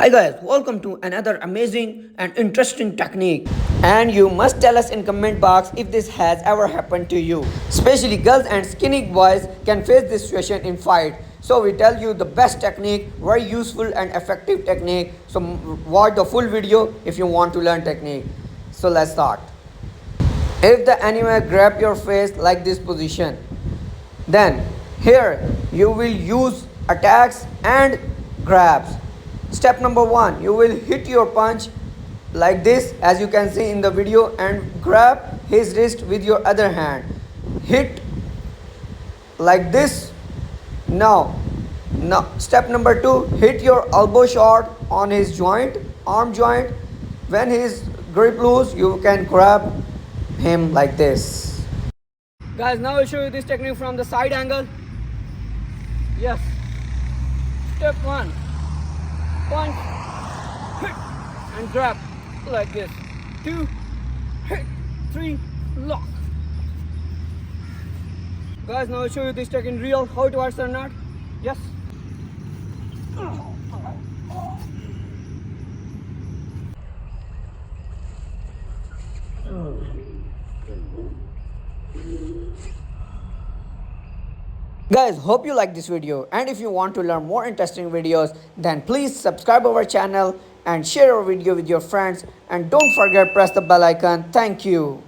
Hi guys, welcome to another amazing and interesting technique. And you must tell us in comment box if this has ever happened to you. Especially girls and skinny boys can face this situation in fight. So we tell you the best technique, very useful and effective technique. So watch the full video if you want to learn technique. So let's start. If the enemy grab your face like this position, then here you will use attacks and grabs. Step number 1, you will hit your punch like this as you can see in the video and grab his wrist with your other hand. Hit like this. Now step number 2, hit your elbow shot on his joint, arm joint. When his grip loose, you can grab him like this. Guys, now I'll show you this technique from the side angle. Yes. Step 1, punch, hit, and grab like this. 2, hit, 3, lock. Guys, now I'll show you this technique in real, how it works or not. Yes. Guys, hope you like this video, and if you want to learn more interesting videos, then please subscribe our channel and share our video with your friends, and don't forget press the bell icon. Thank you.